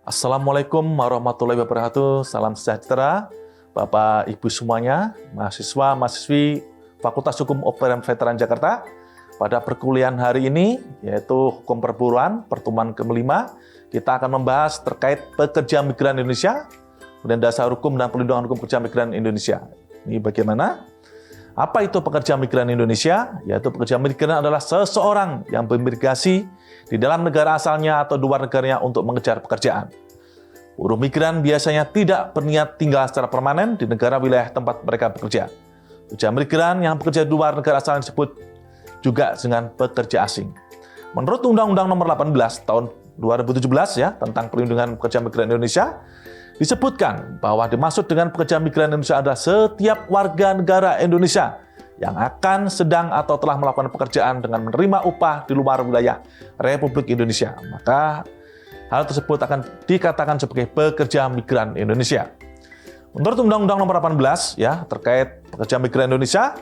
Assalamualaikum warahmatullahi wabarakatuh. Salam sejahtera, Bapak Ibu semuanya, mahasiswa, mahasiswi Fakultas Hukum UPM Veteran Jakarta. Pada perkuliahan hari ini, yaitu Hukum Perburuan, pertemuan ke-5, kita akan membahas terkait pekerja migran Indonesia, kemudian dasar hukum dan perlindungan hukum pekerja migran Indonesia. Ini bagaimana? Apa itu pekerja migran Indonesia? Yaitu pekerja migran adalah seseorang yang bermigrasi di dalam negara asalnya atau luar negaranya untuk mengejar pekerjaan. Buruh migran biasanya tidak berniat tinggal secara permanen di negara wilayah tempat mereka bekerja. Pekerja migran yang bekerja di luar negara asal disebut juga dengan pekerja asing. Menurut Undang-Undang Nomor 18 Tahun 2017 tentang perlindungan pekerja migran Indonesia, disebutkan bahwa dimaksud dengan pekerja migran Indonesia adalah setiap warga negara Indonesia yang akan, sedang, atau telah melakukan pekerjaan dengan menerima upah di luar wilayah Republik Indonesia. Maka hal tersebut akan dikatakan sebagai pekerja migran Indonesia. Menurut Undang-Undang Nomor 18 terkait pekerja migran Indonesia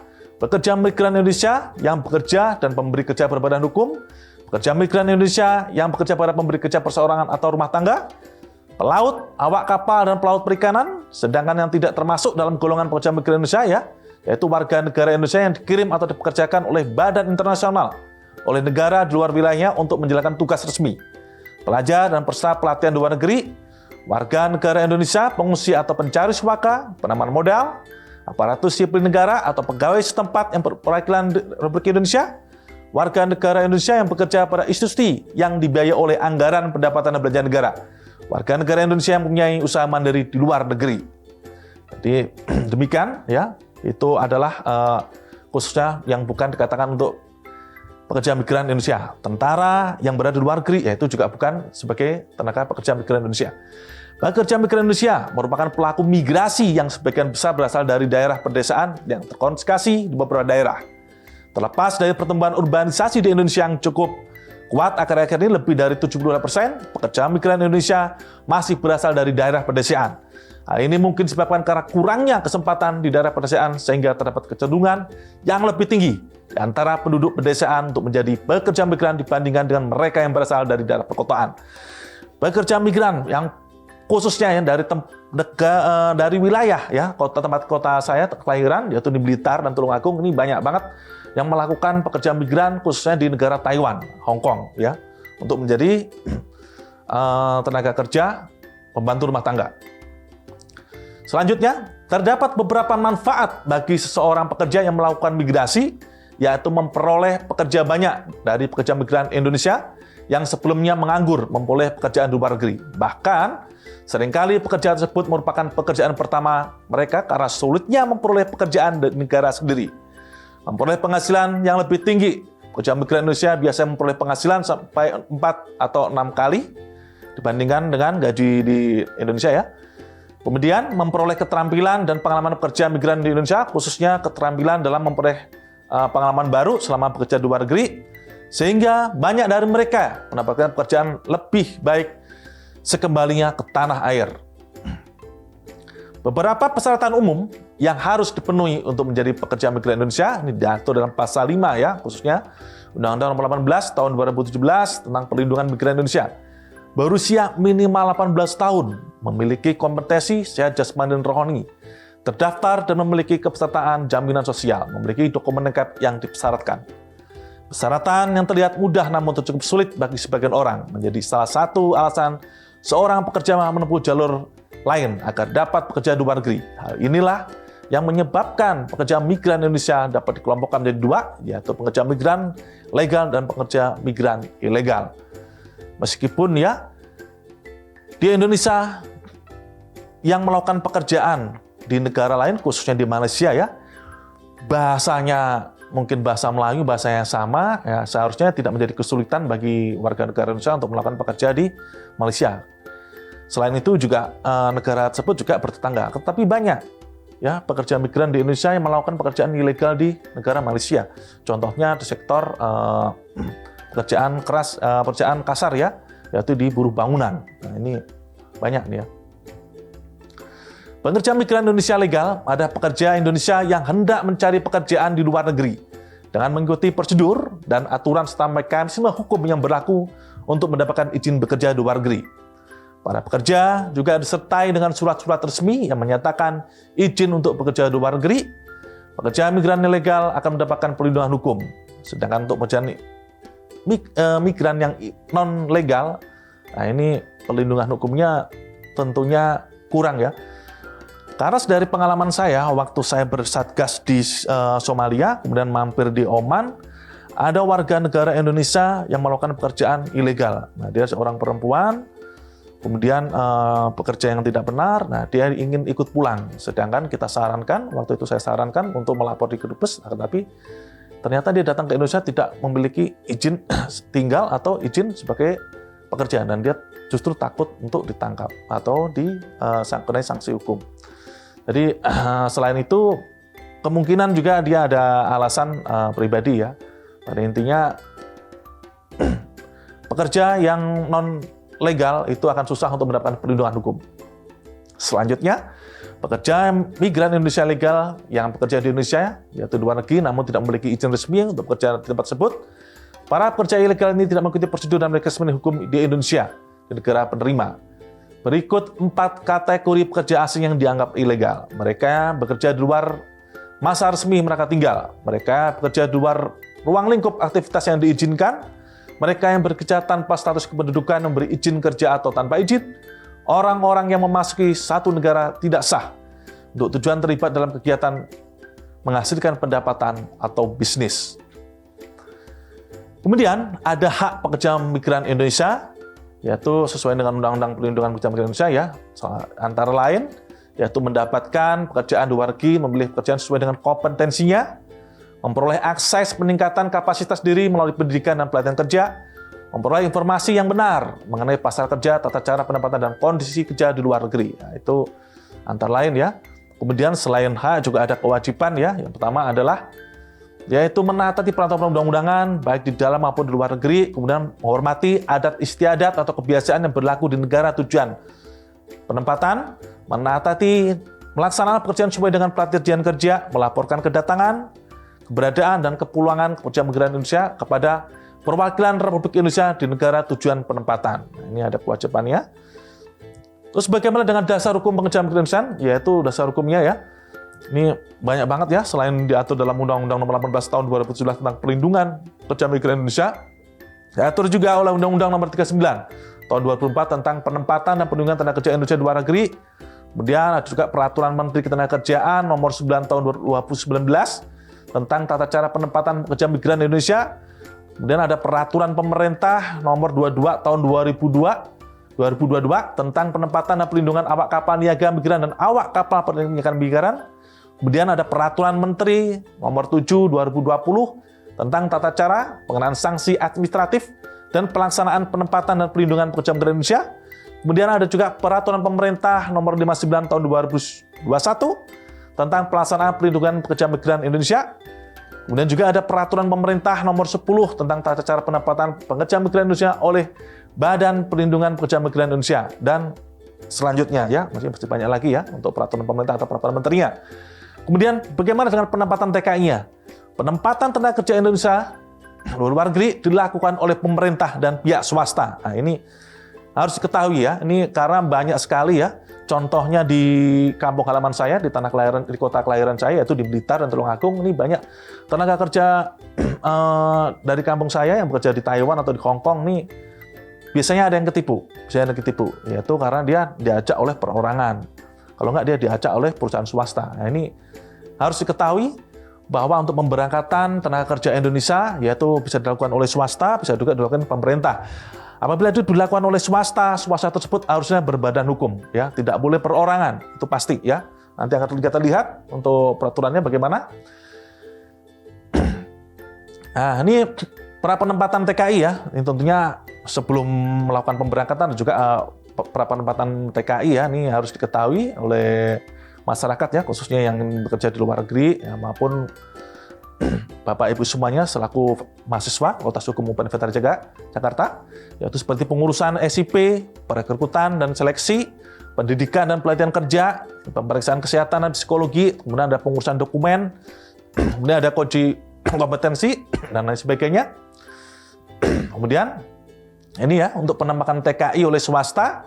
yang bekerja dan pemberi kerja berbadan hukum, pekerja migran Indonesia yang bekerja pada pemberi kerja perseorangan atau rumah tangga, pelaut, awak kapal, dan pelaut perikanan, sedangkan yang tidak termasuk dalam golongan pekerja migran Indonesia yaitu warga negara Indonesia yang dikirim atau dipekerjakan oleh badan internasional, oleh negara di luar wilayahnya untuk menjalankan tugas resmi, pelajar dan peserta pelatihan di luar negeri, warga negara Indonesia, pengungsi atau pencari suaka, penanaman modal, aparatus sipil negara atau pegawai setempat yang perwakilan Republik Indonesia, warga negara Indonesia yang bekerja pada institusi yang dibiayai oleh anggaran pendapatan dan belanja negara, warga negara Indonesia yang mempunyai usaha mandiri di luar negeri. Jadi demikian itu adalah khususnya yang bukan dikatakan untuk pekerja migran Indonesia. Tentara yang berada di luar negeri itu juga bukan sebagai tenaga pekerja migran Indonesia. Pekerja migran Indonesia merupakan pelaku migrasi yang sebagian besar berasal dari daerah pedesaan yang terkonsentrasi di beberapa daerah. Terlepas dari pertumbuhan urbanisasi di Indonesia yang cukup kuat akhir-akhir ini, lebih dari 72%, pekerja migran Indonesia masih berasal dari daerah pedesaan. Hal ini mungkin disebabkan karena kurangnya kesempatan di daerah pedesaan sehingga terdapat kecenderungan yang lebih tinggi di antara penduduk pedesaan untuk menjadi pekerja migran dibandingkan dengan mereka yang berasal dari daerah perkotaan. Pekerja migran yang khususnya dari wilayah tempat kota saya kelahiran, yaitu di Blitar dan Tulungagung, ini banyak banget yang melakukan pekerja migran khususnya di negara Taiwan, Hong Kong untuk menjadi tenaga kerja pembantu rumah tangga. Selanjutnya, terdapat beberapa manfaat bagi seseorang pekerja yang melakukan migrasi, yaitu memperoleh pekerja banyak dari pekerja migran Indonesia yang sebelumnya menganggur memperoleh pekerjaan di luar negeri. Bahkan, seringkali pekerjaan tersebut merupakan pekerjaan pertama mereka karena sulitnya memperoleh pekerjaan di negara sendiri. Memperoleh penghasilan yang lebih tinggi. Pekerja migran Indonesia biasanya memperoleh penghasilan sampai 4 atau 6 kali dibandingkan dengan gaji di Indonesia Kemudian memperoleh keterampilan dan pengalaman pekerja migran di Indonesia, khususnya keterampilan dalam memperoleh pengalaman baru selama bekerja di luar negeri, sehingga banyak dari mereka mendapatkan pekerjaan lebih baik sekembalinya ke tanah air. Beberapa persyaratan umum yang harus dipenuhi untuk menjadi pekerja migran Indonesia, ini diatur dalam pasal 5 khususnya Undang-Undang Nomor 18 Tahun 2017 tentang perlindungan migran Indonesia. Berusia minimal 18 tahun, memiliki kompetensi sehat jasmani dan rohani, terdaftar dan memiliki kepesertaan jaminan sosial, memiliki dokumen lengkap yang disyaratkan. Persyaratan yang terlihat mudah namun cukup sulit bagi sebagian orang menjadi salah satu alasan seorang pekerja menempuh jalur lain agar dapat bekerja di luar negeri. Hal inilah yang menyebabkan pekerja migran Indonesia dapat dikelompokkan menjadi dua, yaitu pekerja migran legal dan pekerja migran ilegal. Meskipun di Indonesia yang melakukan pekerjaan di negara lain, khususnya di Malaysia bahasanya mungkin bahasa Melayu, bahasa yang sama, seharusnya tidak menjadi kesulitan bagi warga negara Indonesia untuk melakukan pekerja di Malaysia. Selain itu juga negara tersebut juga bertetangga, tetapi banyak pekerja migran di Indonesia yang melakukan pekerjaan ilegal di negara Malaysia. Contohnya di sektor pekerjaan kasar yaitu di buruh bangunan. Nah, ini banyak nih Pekerja migran Indonesia legal ada pekerja Indonesia yang hendak mencari pekerjaan di luar negeri dengan mengikuti prosedur dan aturan serta mekanisme hukum yang berlaku untuk mendapatkan izin bekerja di luar negeri. Para pekerja juga disertai dengan surat-surat resmi yang menyatakan izin untuk bekerja di luar negeri. Pekerja migran ilegal akan mendapatkan perlindungan hukum. Sedangkan untuk pekerja migran yang non-legal, nah ini perlindungan hukumnya tentunya kurang ya. Karena dari pengalaman saya, waktu saya bersatgas di Somalia, kemudian mampir di Oman, ada warga negara Indonesia yang melakukan pekerjaan ilegal. Nah, dia seorang perempuan, kemudian pekerja yang tidak benar, nah dia ingin ikut pulang. Sedangkan kita sarankan, waktu itu saya sarankan untuk melapor di Kedubes, tapi ternyata dia datang ke Indonesia tidak memiliki izin tinggal atau izin sebagai pekerja, dan dia justru takut untuk ditangkap atau dikenai sanksi hukum. Jadi selain itu, kemungkinan juga dia ada alasan pribadi ya. Pada intinya, pekerja yang non-legal itu akan susah untuk mendapatkan perlindungan hukum. Selanjutnya, pekerja migran Indonesia legal yang bekerja di Indonesia, yaitu di luar negeri, namun tidak memiliki izin resmi untuk bekerja di tempat tersebut. Para pekerja ilegal ini tidak mengikuti prosedur dan mekanisme hukum di Indonesia, di negara penerima. Berikut 4 kategori pekerja asing yang dianggap ilegal. Mereka bekerja di luar masa resmi mereka tinggal. Mereka bekerja di luar ruang lingkup aktivitas yang diizinkan. Mereka yang bekerja tanpa status kependudukan, memberi izin kerja atau tanpa izin. Orang-orang yang memasuki satu negara tidak sah untuk tujuan terlibat dalam kegiatan menghasilkan pendapatan atau bisnis. Kemudian ada hak pekerja migran Indonesia, yaitu sesuai dengan Undang-Undang Perlindungan Pekerja Migran Indonesia ya, antara lain yaitu mendapatkan pekerjaan di luar negeri, memilih pekerjaan sesuai dengan kompetensinya, memperoleh akses peningkatan kapasitas diri melalui pendidikan dan pelatihan kerja, memperoleh informasi yang benar mengenai pasar kerja, tata cara pendapatan dan kondisi kerja di luar negeri. Nah, itu antara lain ya. Kemudian selain hak juga ada kewajiban ya. Yang pertama adalah yaitu menaati peraturan undang-undangan baik di dalam maupun di luar negeri, kemudian menghormati adat istiadat atau kebiasaan yang berlaku di negara tujuan penempatan, menaati melaksanakan pekerjaan sesuai dengan pelatihan kerja, melaporkan kedatangan, keberadaan dan kepulangan pekerja migran Indonesia kepada perwakilan Republik Indonesia di negara tujuan penempatan. Nah, ini ada kewajibannya. Terus bagaimana dengan dasar hukum pekerja migran Indonesia? Yaitu dasar hukumnya ya. Ini banyak banget ya, selain diatur dalam Undang-Undang Nomor 18 Tahun 2017 tentang Perlindungan Pekerja Migran Indonesia, diatur juga oleh Undang-Undang Nomor 39 Tahun 2004 tentang Penempatan dan Perlindungan Tenaga Kerja Indonesia di luar negeri. Kemudian ada juga Peraturan Menteri Ketenagakerjaan Nomor 9 Tahun 2019 tentang Tata Cara Penempatan Pekerja Migran Indonesia. Kemudian ada Peraturan Pemerintah Nomor 22 Tahun 2022 tentang Penempatan dan Perlindungan Awak Kapal Niaga Migran dan Awak Kapal Perniagaan Migran. Kemudian ada Peraturan Menteri Nomor 7 2020 tentang tata cara pengenaan sanksi administratif dan pelaksanaan penempatan dan perlindungan pekerja migran Indonesia. Kemudian ada juga Peraturan Pemerintah Nomor 59 Tahun 2021 tentang pelaksanaan perlindungan pekerja migran Indonesia. Kemudian juga ada Peraturan Pemerintah Nomor 10 tentang tata cara penempatan pekerja migran Indonesia oleh Badan Perlindungan Pekerja Migran Indonesia, dan selanjutnya ya, masih banyak lagi ya untuk peraturan pemerintah atau peraturan menterinya. Kemudian bagaimana dengan penempatan TKI-nya? Penempatan tenaga kerja Indonesia luar negeri dilakukan oleh pemerintah dan pihak swasta. Nah, ini harus diketahui ya. Ini karena banyak sekali ya. Contohnya di kampung halaman saya, di tanah kelahiran, di kota kelahiran saya, yaitu di Blitar dan Tulungagung. Ini banyak tenaga kerja dari kampung saya yang bekerja di Taiwan atau di Hong Kong. Nih biasanya ada yang ketipu. Yaitu karena dia diajak oleh perorangan. Kalau nggak dia diajak oleh perusahaan swasta. Nah, ini harus diketahui bahwa untuk pemberangkatan tenaga kerja Indonesia yaitu bisa dilakukan oleh swasta, bisa juga dilakukan pemerintah. Apabila itu dilakukan oleh swasta, swasta tersebut harusnya berbadan hukum, ya, tidak boleh perorangan, itu pasti, ya. Nanti akan kita lihat untuk peraturannya bagaimana. Nah, ini pra penempatan TKI ya, ini tentunya sebelum melakukan pemberangkatan juga pra penempatan TKI ya, ini harus diketahui oleh masyarakat ya, khususnya yang bekerja di luar negeri ya, maupun Bapak Ibu semuanya selaku mahasiswa Fakultas Hukum UPN Veteran Jakarta, yaitu seperti pengurusan SIP, perekrutan dan seleksi, pendidikan dan pelatihan kerja, pemeriksaan kesehatan dan psikologi, kemudian ada pengurusan dokumen, kemudian ada kunci kompetensi dan lain sebagainya. Kemudian ini ya untuk penempatan TKI oleh swasta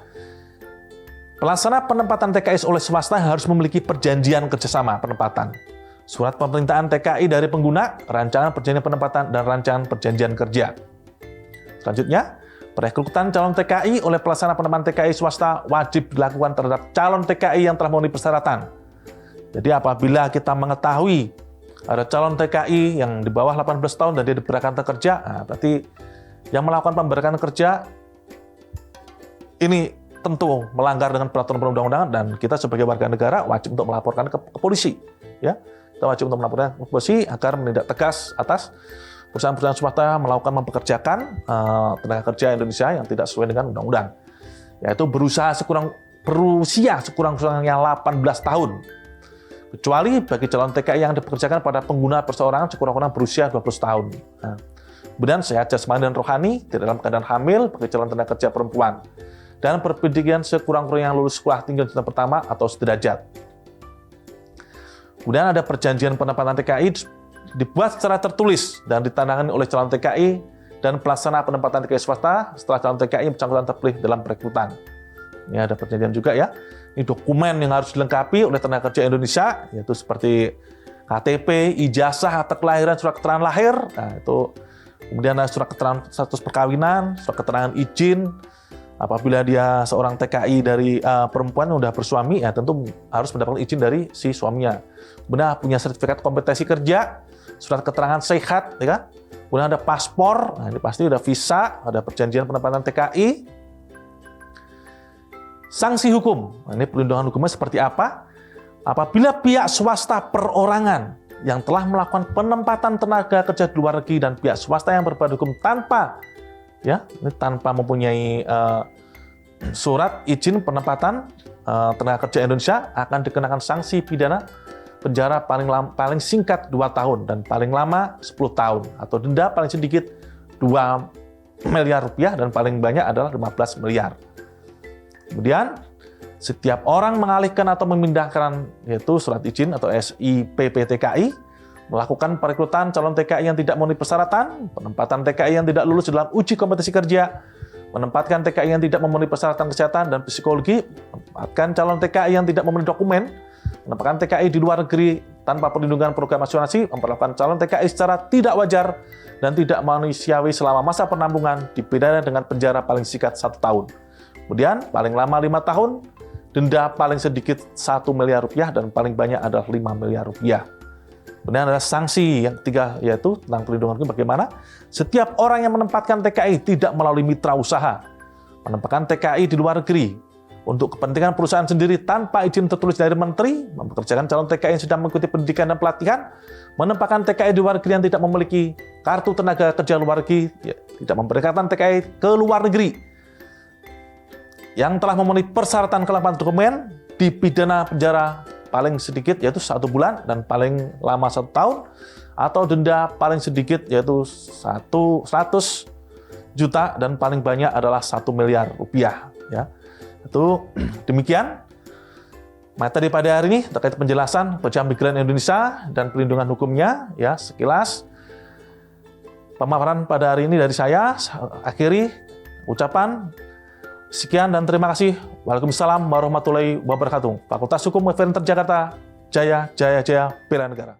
Pelaksana penempatan TKI oleh swasta harus memiliki perjanjian kerjasama penempatan, surat pemerintahan TKI dari pengguna, rancangan perjanjian penempatan, dan rancangan perjanjian kerja. Selanjutnya, perekrutan calon TKI oleh pelaksana penempatan TKI swasta wajib dilakukan terhadap calon TKI yang telah memenuhi persyaratan. Jadi apabila kita mengetahui ada calon TKI yang di bawah 18 tahun dan dia diberikan kerja, nah berarti yang melakukan pemberian kerja ini tentu melanggar dengan peraturan perundang-undangan, dan kita sebagai warga negara wajib untuk melaporkan ke polisi. Ya, kita wajib untuk melaporkan ke polisi agar menindak tegas atas perusahaan-perusahaan swasta melakukan mempekerjakan tenaga kerja Indonesia yang tidak sesuai dengan undang-undang, yaitu berusia sekurang-kurangnya 18 tahun. Kecuali bagi calon TKI yang dipekerjakan pada pengguna perseorangan sekurang-kurangnya berusia 20 tahun. Nah, kemudian sehat jasmani dan rohani tidak dalam keadaan hamil bagi calon tenaga kerja perempuan, dan berpendidikan sekurang-kurangnya lulus sekolah tinggi jenjang pertama atau sederajat. Kemudian ada perjanjian penempatan TKI dibuat secara tertulis dan ditandatangani oleh calon TKI dan pelaksana penempatan TKI swasta setelah calon TKI bersangkutan terpilih dalam perekrutan. Ini ada perjanjian juga ya. Ini dokumen yang harus dilengkapi oleh tenaga kerja Indonesia, yaitu seperti KTP, ijazah, akta kelahiran, surat keterangan lahir. Nah, itu kemudian ada surat keterangan status perkawinan, surat keterangan izin. Apabila dia seorang TKI dari perempuan yang sudah bersuami, ya tentu harus mendapatkan izin dari si suaminya. Kemudian punya sertifikat kompetensi kerja, surat keterangan sehat, ya kan? Kemudian ada paspor, nah ini pasti ada visa, ada perjanjian penempatan TKI. Sanksi hukum, nah ini perlindungan hukumnya seperti apa? Apabila pihak swasta perorangan yang telah melakukan penempatan tenaga kerja di luar negeri dan pihak swasta yang berbadan hukum tanpa mempunyai surat izin penempatan tenaga kerja Indonesia akan dikenakan sanksi pidana penjara paling singkat 2 tahun dan paling lama 10 tahun atau denda paling sedikit 2 miliar rupiah dan paling banyak adalah 15 miliar. Kemudian setiap orang mengalihkan atau memindahkan yaitu surat izin atau SIPP TKI, melakukan perekrutan calon TKI yang tidak memenuhi persyaratan, penempatan TKI yang tidak lulus dalam uji kompetensi kerja, menempatkan TKI yang tidak memenuhi persyaratan kesehatan dan psikologi, menempatkan calon TKI yang tidak memenuhi dokumen, menempatkan TKI di luar negeri tanpa perlindungan program asuransi, memperlakukan calon TKI secara tidak wajar dan tidak manusiawi selama masa penampungan, dipidana dengan penjara paling singkat 1 tahun. Kemudian paling lama 5 tahun, denda paling sedikit 1 miliar rupiah dan paling banyak adalah 5 miliar rupiah. Kemudian ada sanksi yang ketiga, yaitu tentang perlindungan hukum bagaimana setiap orang yang menempatkan TKI tidak melalui mitra usaha, menempatkan TKI di luar negeri untuk kepentingan perusahaan sendiri tanpa izin tertulis dari menteri, mempekerjakan calon TKI yang sedang mengikuti pendidikan dan pelatihan, menempatkan TKI di luar negeri yang tidak memiliki kartu tenaga kerja luar negeri, tidak memberangkatkan TKI ke luar negeri, yang telah memenuhi persyaratan kelengkapan dokumen, dipidana penjara paling sedikit yaitu 1 bulan dan paling lama 1 tahun, atau denda paling sedikit yaitu 100 juta dan paling banyak adalah 1 miliar rupiah. Ya. Itu demikian materi pada hari ini terkait penjelasan pekerja migran Indonesia dan perlindungan hukumnya. Ya, sekilas pemaparan pada hari ini dari saya. Akhiri ucapan sekian dan terima kasih. Waalaikumsalam warahmatullahi wabarakatuh. Fakultas Hukum UNER Jakarta, Jaya, Jaya, Jaya, bela negara.